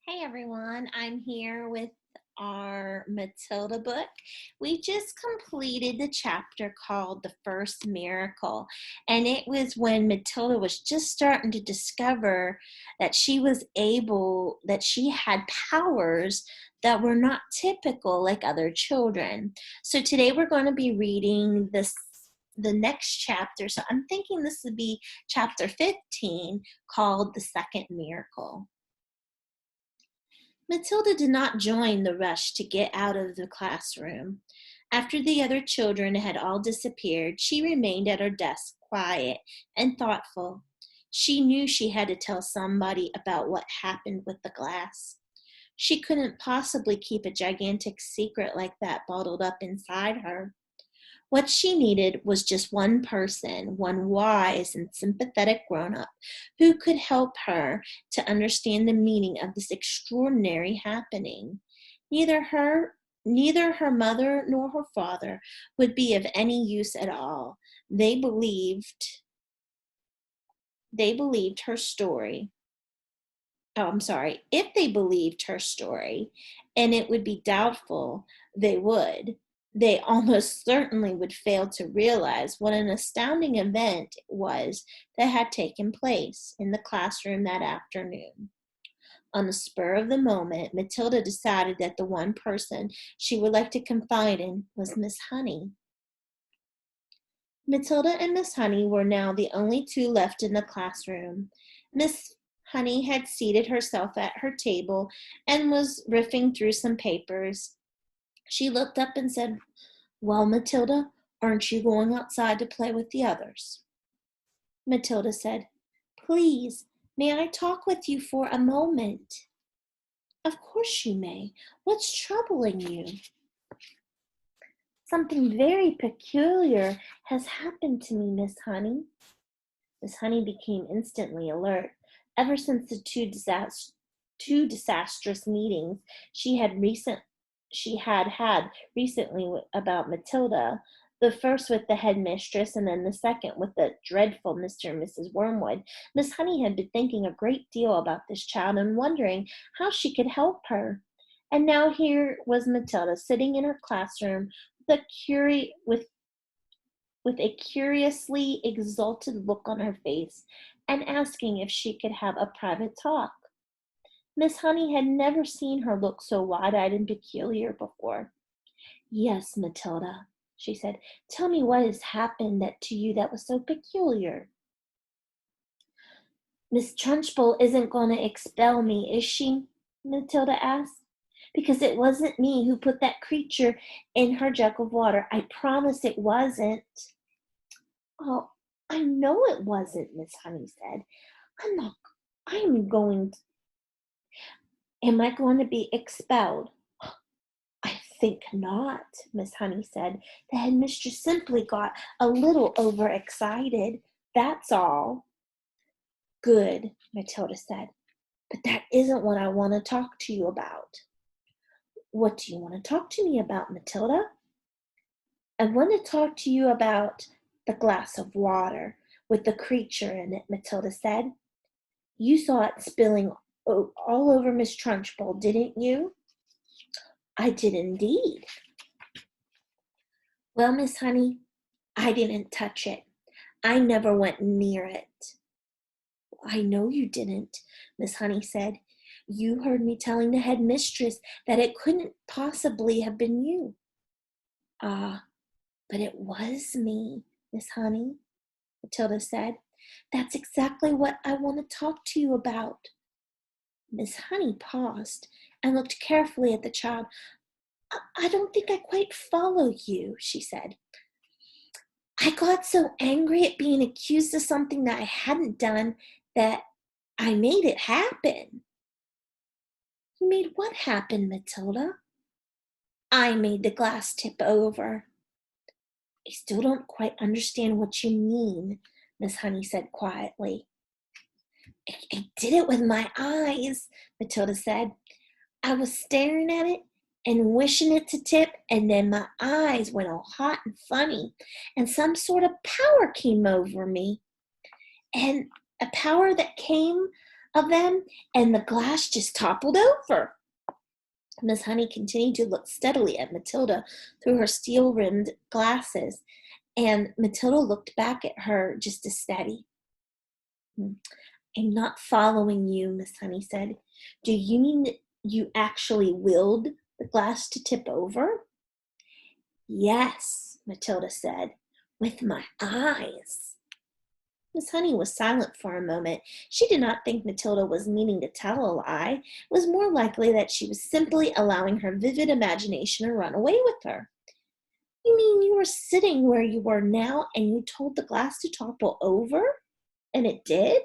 Hey everyone, I'm here with our Matilda book. We just completed the chapter called The First Miracle, and it was when Matilda was just starting to discover that that she had powers that were not typical like other children. So today we're going to be reading the next chapter. So I'm thinking this would be chapter 15 called The Second Miracle. Matilda did not join the rush to get out of the classroom. After the other children had all disappeared, she remained at her desk, quiet and thoughtful. She knew she had to tell somebody about what happened with the glass. She couldn't possibly keep a gigantic secret like that bottled up inside her. What she needed was just one person, one wise and sympathetic grown up, who could help her to understand the meaning of this extraordinary happening. Neither her Neither her mother nor her father would be of any use at all. They believed they believed her story. Oh, I'm sorry. If they believed her story, and it would be doubtful they would, they almost certainly would fail to realize what an astounding event it was that had taken place in the classroom that afternoon. On the spur of the moment, Matilda decided that the one person she would like to confide in was Miss Honey. Matilda and Miss Honey were now the only two left in the classroom. Miss Honey had seated herself at her table and was riffing through some papers. She looked up and said, "Well, Matilda, aren't you going outside to play with the others?" Matilda said, "Please, may I talk with you for a moment?" "Of course you may. What's troubling you?" "Something very peculiar has happened to me, Miss Honey." Miss Honey became instantly alert. Ever since the two disastrous meetings she had had recently about Matilda, the first with the headmistress and then the second with the dreadful Mr. and Mrs. Wormwood, Miss Honey had been thinking a great deal about this child and wondering how she could help her. And now here was Matilda sitting in her classroom with a curiously exalted look on her face and asking if she could have a private talk. Miss Honey had never seen her look so wide-eyed and peculiar before. "Yes, Matilda," she said, "tell me what has happened to you that was so peculiar." "Miss Trunchbull isn't going to expel me, is she?" Matilda asked. "Because it wasn't me who put that creature in her jug of water. I promise it wasn't." "Oh, I know it wasn't," Miss Honey said. "I'm not I'm going to, am I going to be expelled?" "I think not," Miss Honey said. "The headmistress simply got a little overexcited, that's all." "Good," Matilda said. "But that isn't what I want to talk to you about." "What do you want to talk to me about, Matilda?" "I want to talk to you about the glass of water with the creature in it," Matilda said. "You saw it spilling all over Miss Trunchbull, didn't you?" "I did indeed." "Well, Miss Honey, I didn't touch it. I never went near it." "I know you didn't," Miss Honey said. "You heard me telling the headmistress that it couldn't possibly have been you." "Ah, but it was me, Miss Honey," Matilda said. "That's exactly what I want to talk to you about." Miss Honey paused and looked carefully at the child. I don't think I quite follow you," she said. "I got so angry at being accused of something that I hadn't done that I made it happen." "You made what happen, Matilda?" "I made the glass tip over." "I still don't quite understand what you mean," Miss Honey said quietly. I did it with my eyes," Matilda said. "I was staring at it and wishing it to tip, and then my eyes went all hot and funny, and some sort of power came over me. And a power that came of them, and the glass just toppled over. Miss Honey continued to look steadily at Matilda through her steel-rimmed glasses, and Matilda looked back at her just as steady. "I'm not following you," Miss Honey said. "Do you mean that you actually willed the glass to tip over?" "Yes," Matilda said, "with my eyes." Miss Honey was silent for a moment. She did not think Matilda was meaning to tell a lie. It was more likely that she was simply allowing her vivid imagination to run away with her. "You mean you were sitting where you were now and you told the glass to topple over? And it did?"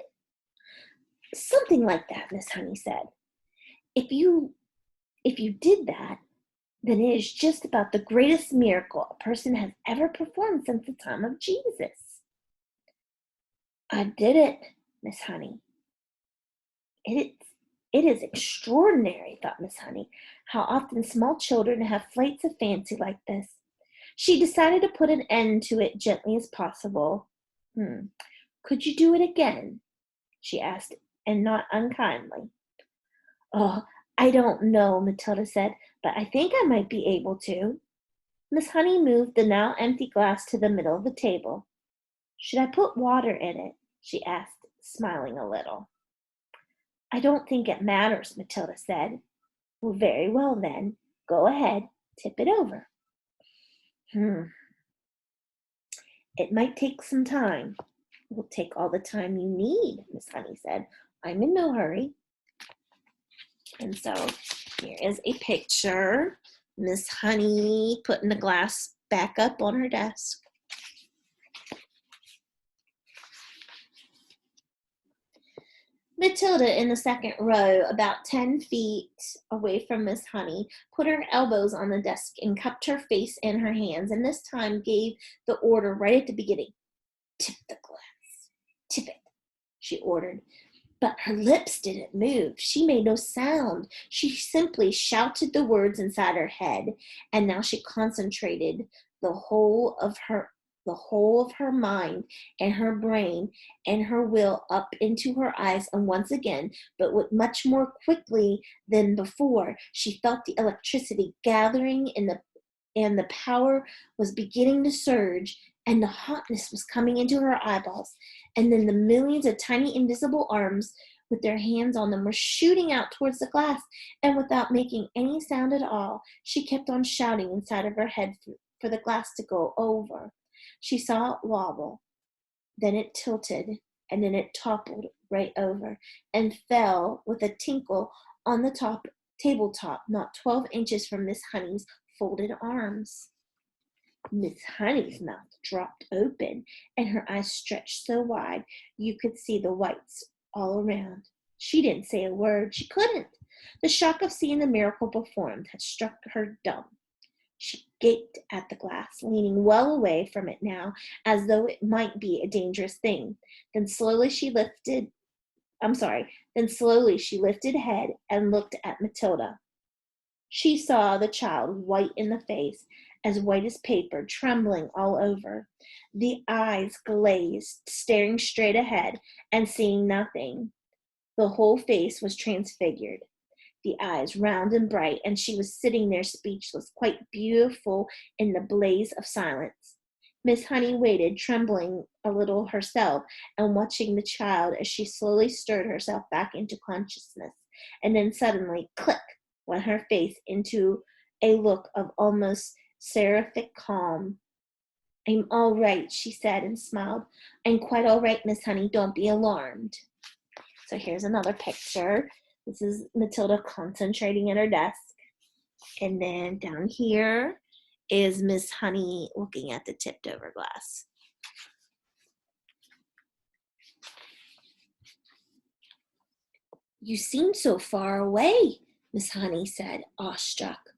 "Something like that," Miss Honey said. If you did that, then it is just about the greatest miracle a person has ever performed since the time of Jesus." "I did it, Miss Honey." It is extraordinary," thought Miss Honey, "how often small children have flights of fancy like this." She decided to put an end to it gently as possible. "Could you do it again?" she asked, and not unkindly. "Oh, I don't know," Matilda said, "but I think I might be able to." Miss Honey moved the now empty glass to the middle of the table. "Should I put water in it?" she asked, smiling a little. "I don't think it matters," Matilda said. "Well, very well then. Go ahead, tip it over." "It might take some time." "It will take all the time you need," Miss Honey said. "I'm in no hurry." And so here is a picture. Miss Honey putting the glass back up on her desk. Matilda, in the second row, about 10 feet away from Miss Honey, put her elbows on the desk and cupped her face in her hands, and this time gave the order right at the beginning. "Tip the glass. Tip it," she ordered. But her lips didn't move. She made no sound. She simply shouted the words inside her head, and now she concentrated the whole of her mind and her brain and her will up into her eyes, and once again, but with much more quickly than before, she felt the electricity gathering and the power was beginning to surge, and the hotness was coming into her eyeballs, and then the millions of tiny invisible arms with their hands on them were shooting out towards the glass, and without making any sound at all, she kept on shouting inside of her head for the glass to go over. She saw it wobble, then it tilted, and then it toppled right over and fell with a tinkle on the tabletop, not 12 inches from Miss Honey's folded arms. Miss Honey's mouth dropped open, and her eyes stretched so wide you could see the whites all around. She didn't say a word. She couldn't. The shock of seeing the miracle performed had struck her dumb. She gaped at the glass, leaning well away from it now, as though it might be a dangerous thing. Then slowly she lifted head and looked at Matilda. She saw the child white in the face, as white as paper, trembling all over. The eyes glazed, staring straight ahead and seeing nothing. The whole face was transfigured. The eyes round and bright, and she was sitting there speechless, quite beautiful in the blaze of silence. Miss Honey waited, trembling a little herself, and watching the child as she slowly stirred herself back into consciousness. And then suddenly, click, went her face into a look of almost seraphic calm. "I'm all right," she said and smiled. "I'm quite all right, Miss Honey. Don't be alarmed." So here's another picture. This is Matilda concentrating at her desk. And then down here is Miss Honey looking at the tipped over glass. "You seem so far away," Miss Honey said, awestruck.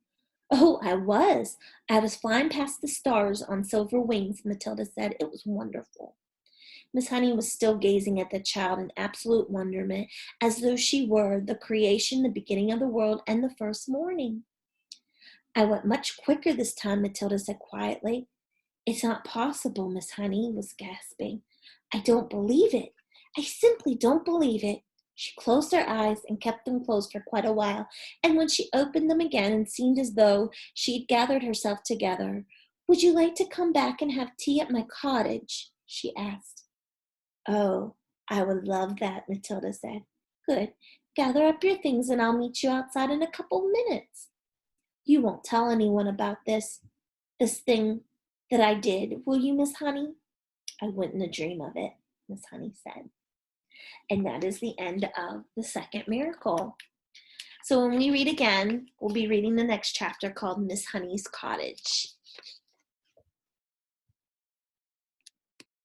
"Oh, I was. I was flying past the stars on silver wings," Matilda said. "It was wonderful." Miss Honey was still gazing at the child in absolute wonderment, as though she were the creation, the beginning of the world, and the first morning. "I went much quicker this time," Matilda said quietly. "It's not possible," Miss Honey was gasping. "I don't believe it. I simply don't believe it." She closed her eyes and kept them closed for quite a while, and when she opened them again, it seemed as though she had gathered herself together. "Would you like to come back and have tea at my cottage?" she asked. "Oh, I would love that," Matilda said. "Good. Gather up your things and I'll meet you outside in a couple minutes. You won't tell anyone about this thing that I did, will you, Miss Honey?" "I wouldn't dream of it," Miss Honey said. And that is the end of the second miracle. So when we read again, we'll be reading the next chapter called Miss Honey's Cottage.